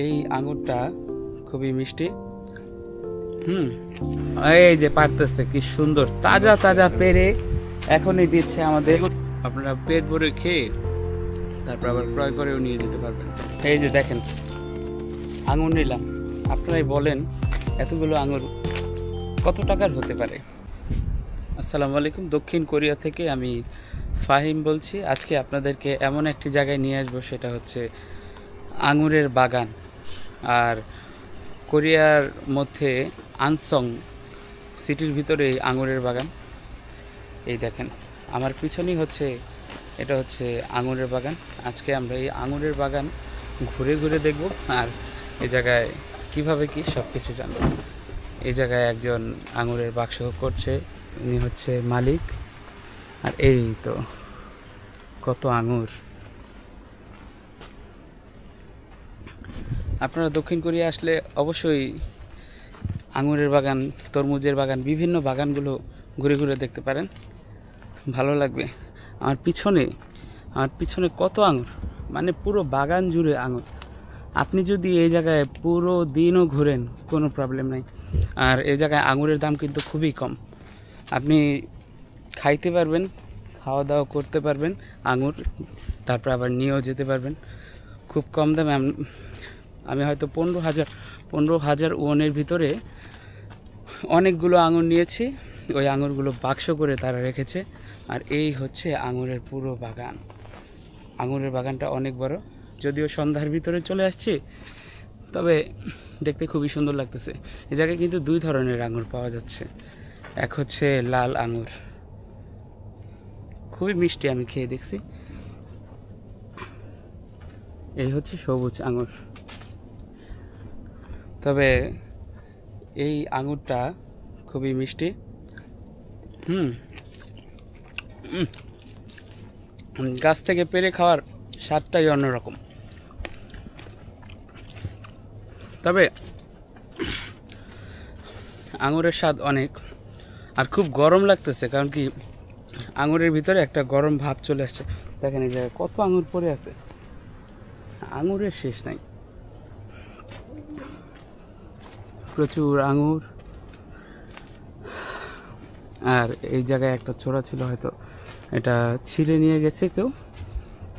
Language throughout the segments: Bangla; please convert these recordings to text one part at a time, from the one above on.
এই আঙুরটা খুবই মিষ্টি। এই যে পারতেছে কি সুন্দর তাজা তাজা পেরে এখনই দিচ্ছে আমাদের। আপনারা পেট ভরে খেয়ে তারপর আবার ক্রয় করেও নিয়ে যেতে পারবেন। এই যে দেখেন আঙুর নিলাম, আপনারাই বলেন এতগুলো আঙুর কত টাকার হতে পারে। আসসালামু আলাইকুম, দক্ষিণ কোরিয়া থেকে আমি ফাহিম বলছি। আজকে আপনাদেরকে এমন একটি জায়গায় নিয়ে আসবো, সেটা হচ্ছে আঙুরের বাগান। আর কোরিয়ার মধ্যে আনসং সিটির ভিতরে আঙুরের বাগান। এই দেখেন আমার পিছনেই হচ্ছে, এটা হচ্ছে আঙুরের বাগান। আজকে আমরা এই আঙুরের বাগান ঘুরে ঘুরে দেখব, আর এই জায়গায় কিভাবে কি সব কিছু জানব। এই জায়গায় একজন আঙুরের বাক্স করছে, উনি হচ্ছে মালিক। আর এই তো কত আঙুর। আপনারা দক্ষিণ কোরিয়া আসলে অবশ্যই আঙুরের বাগান, তরমুজের বাগান, বিভিন্ন বাগানগুলো ঘুরে ঘুরে দেখতে পারেন, ভালো লাগবে। আমার পিছনে কত আঙুর, মানে পুরো বাগান জুড়ে আঙুর। আপনি যদি এই জায়গায় পুরো দিনও ঘুরেন কোনো প্রবলেম নাই। আর এই জায়গায় আঙুরের দাম কিন্তু খুবই কম। আপনি খাইতে পারবেন, খাওয়া দাওয়া করতে পারবেন আঙুর, তারপর আবার নিয়েও যেতে পারবেন খুব কম দামে। আমি হয়তো 15,000 ওয়ানের ভিতরে অনেকগুলো আঙুর নিয়েছি। ওই আঙুরগুলো বাক্স করে তারা রেখেছে। আর এই হচ্ছে আঙুরের পুরো বাগান। আঙুরের বাগানটা অনেক বড়, যদিও সন্ধ্যার ভিতরে চলে আসছি, তবে দেখতে খুবই সুন্দর লাগতেছে। এই জায়গায় কিন্তু দুই ধরনের আঙুর পাওয়া যাচ্ছে। এক হচ্ছে লাল আঙুর, খুবই মিষ্টি, আমি খেয়ে দেখছি। এই হচ্ছে সবুজ আঙুর। তবে এই আঙুরটা খুবই মিষ্টি। গাছ থেকে পেরে খাওয়ার স্বাদটাই অন্যরকম। তবে আঙুরের স্বাদ অনেক, আর খুব গরম লাগতেছে, কারণ কি আঙুরের ভিতরে একটা গরম ভাব চলে আসছে। দেখেন এই জায়গায় কত আঙুর পড়ে আছে, আঙুরের শেষ নাই, প্রচুর আঙুর। আর এই জায়গায় একটা ছোড়া ছিল, হয়তো এটা ছিঁড়ে নিয়ে গেছে কেউ,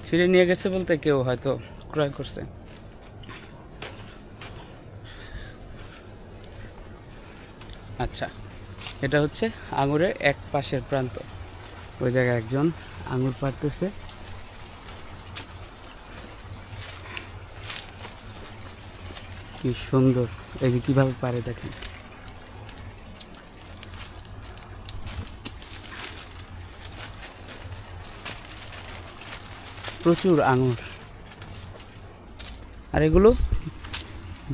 ছিঁড়ে নিয়ে গেছে বলতে কেউ হয়তো ক্রয় করছে। আচ্ছা, এটা হচ্ছে আঙুরের এক পাশের প্রান্ত। ওই জায়গায় একজন আঙুর পাড়তেছে। কি সুন্দর, এই যে কিভাবে পারে দেখেন। প্রচুর আঙুর। আর এগুলো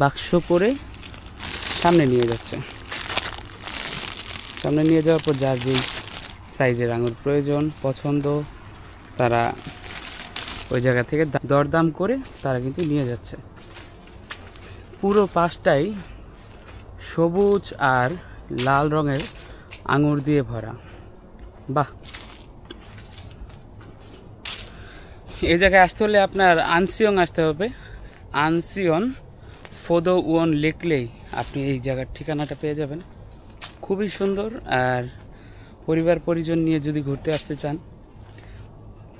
বাক্স করে সামনে নিয়ে যাচ্ছে। সামনে নিয়ে যাওয়ার পর যার যেই সাইজের আঙুর প্রয়োজন, পছন্দ, তারা ওই জায়গা থেকে দরদাম করে তারা কিন্তু নিয়ে যাচ্ছে। পুরো পাশটাই সবুজ আর লাল রঙের আঙুর দিয়ে ভরা। বাহ! এই জায়গায় আসতে হলে আপনার আনসিয়ং আসতে হবে। আনসিয়ন ফোদো ওয়ন লিখলেই আপনি এই জায়গার ঠিকানাটা পেয়ে যাবেন। খুবই সুন্দর। আর পরিবার পরিজন নিয়ে যদি ঘুরতে আসতে চান,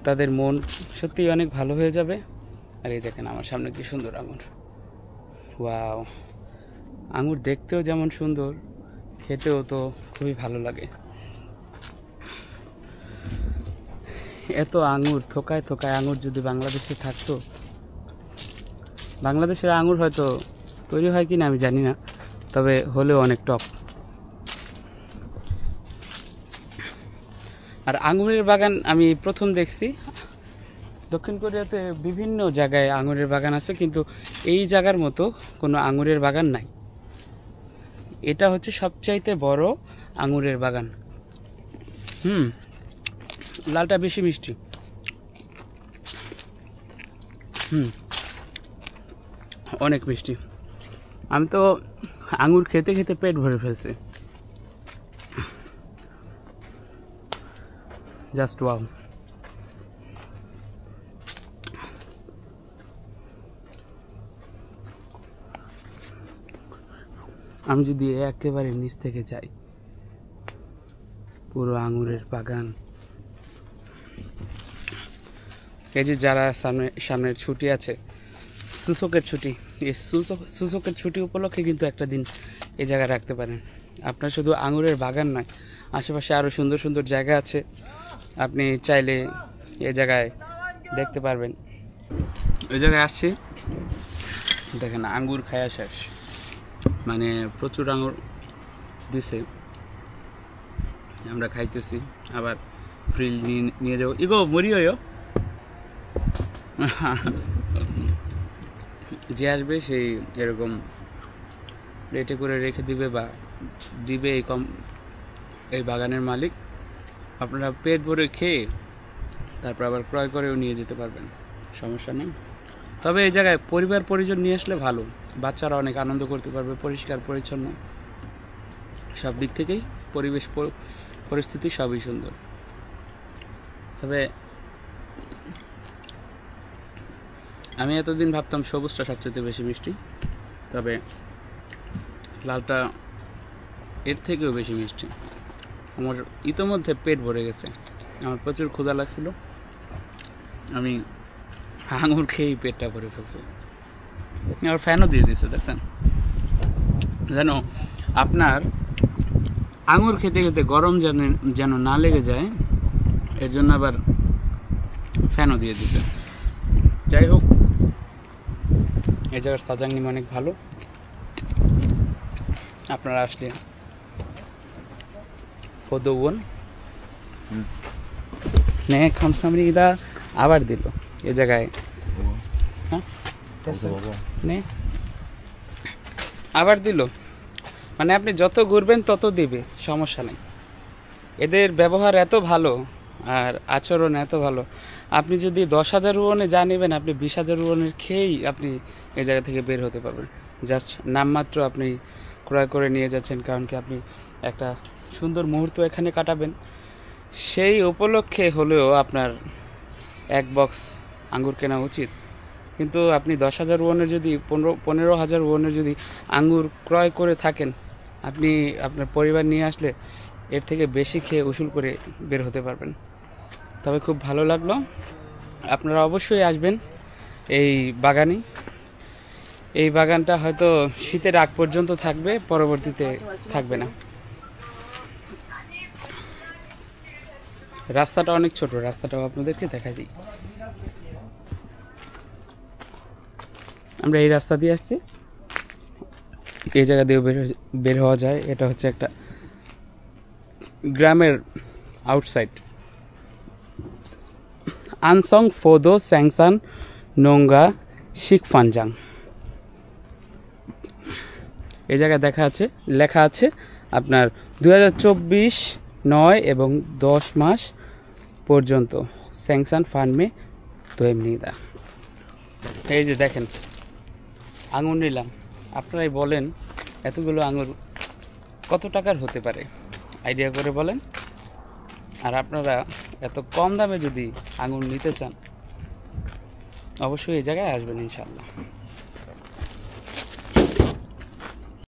তাদের মন সত্যিই অনেক ভালো হয়ে যাবে। আর এই দেখেন আমার সামনে কি সুন্দর আঙুর। ওয়াও! আঙুর দেখতেও যেমন সুন্দর, খেতেও তো খুবই ভালো লাগে। এত আঙুর, থোকায় থোকায় আঙুর যদি বাংলাদেশে থাকতো, বাংলাদেশের আঙুর হয়তো তৈরি হয় কিনা আমি জানি না, তবে হলেও অনেক টপ। আর আঙুরের বাগান আমি প্রথম দেখছি। দক্ষিণ কোরিয়াতে বিভিন্ন জায়গায় আঙুরের বাগান আছে, কিন্তু এই জায়গার মতো কোনো আঙুরের বাগান নাই। এটা হচ্ছে সবচাইতে বড় আঙুরের বাগান। লালটা বেশি মিষ্টি। অনেক মিষ্টি। আমি তো আঙুর খেতে খেতে পেট ভরে ফেলছি। Just wow! আমি যদি একেবারে নিচ থেকে যাই, পুরো আঙুরের বাগান। এই যে যারা সামনের ছুটি আছে, সূচকের ছুটি, এই সূচকের ছুটি উপলক্ষে কিন্তু একটা দিন এই জায়গায় রাখতে পারেন। আপনার শুধু আঙুরের বাগান নয়, আশেপাশে আরও সুন্দর সুন্দর জায়গা আছে, আপনি চাইলে এই জায়গায় দেখতে পারবেন। ওই জায়গায় আসছি, দেখেন আঙ্গুর খায়া শেষ, মানে প্রচুর আঙুর দিছে, আমরা খাইতেছি, আবার ফ্রিজ নিয়ে যাবো। ইগো মরিও যে আসবে সেই এরকম প্লেটে করে রেখে দিবে বা দিবে এই বাগানের মালিক। আপনারা পেট ভরে খেয়ে তারপর আবার ক্রয় করেও নিয়ে যেতে পারবেন, সমস্যা নেই। তবে এই জায়গায় পরিবার পরিজন নিয়ে আসলে ভালো, বাচ্চারা অনেক আনন্দ করতে পারবে, পরিষ্কার পরিচ্ছন্ন, সব দিক থেকেই পরিবেশ পরিস্থিতি সবই সুন্দর। তবে আমি এতদিন ভাবতাম সবুজটা সবচেয়ে বেশি মিষ্টি, তবে লালটা এর থেকেও বেশি মিষ্টি। আমার ইতোমধ্যে পেট ভরে গেছে, আমার প্রচুর ক্ষুধা লাগছিল, আমি আঙুর খেয়েই পেটটা ভরে ফেলছে। আর ফ্যানও দিয়ে দিয়েছে, দেখছেন, যেন আপনার আঙুর খেতে খেতে গরম যেন না লেগে যায়, এর জন্য আবার ফ্যানও দিয়ে দিয়েছে। যাই হোক, এই জায়গার সাজাংনিম অনেক ভালো, আপনারা আসলে ফদৌন নে খামসামরিদা আবার দিল এই জায়গায়, হ্যাঁ নে আবার দিল, মানে আপনি যত ঘুরবেন তত দিবে, সমস্যা নেই। এদের ব্যবহার এত ভালো আর আচরণ এত ভালো, আপনি যদি 10,000 ওয়ানে যা নেবেন, আপনি 20,000 ওয়ানের খেয়েই আপনি এই জায়গা থেকে বের হতে পারবেন। জাস্ট নামমাত্র আপনি ক্রয় করে নিয়ে যাচ্ছেন, কারণ কি আপনি একটা সুন্দর মুহূর্ত এখানে কাটাবেন, সেই উপলক্ষে হলেও আপনার এক বক্স আঙ্গুর কেনা উচিত। কিন্তু আপনি 10,000 ওয়ানের যদি 15,000 ওয়ানের যদি আঙ্গুর ক্রয় করে থাকেন, আপনি আপনার পরিবার নিয়ে আসলে এর থেকে বেশি খেয়ে উসুল করে বের হতে পারবেন। তবে খুব ভালো লাগলো, আপনারা অবশ্যই আসবেন এই বাগানে। এই বাগানটা হয়তো শীতের আগ পর্যন্ত থাকবে, পরবর্তীতে থাকবে না। রাস্তাটা অনেক ছোট, রাস্তাটাও আপনাদেরকে দেখাই দিই। আমরা এই রাস্তা দিয়ে আসছি, এই জায়গা দিয়েও বের হওয়া যায়। এটা হচ্ছে একটা গ্রামের আউটসাইড, আনসং ফোদো স্যাংসান নোংগা শিখফানজাং। এই জায়গায় লেখা আছে আপনার 2024 9 এবং 10 মাস পর্যন্ত স্যাংসান ফার্মে দোয়েমনিদা। এই যে দেখেন আঙুর নিলাম, আপনারাই বলেন এতগুলো আঙুর কত টাকার হতে পারে, আইডিয়া করে বলেন। আর আপনারা এত কম দামে যদি আঙুর নিতে চান, অবশ্যই এই জায়গায় আসবেন ইনশাআল্লাহ।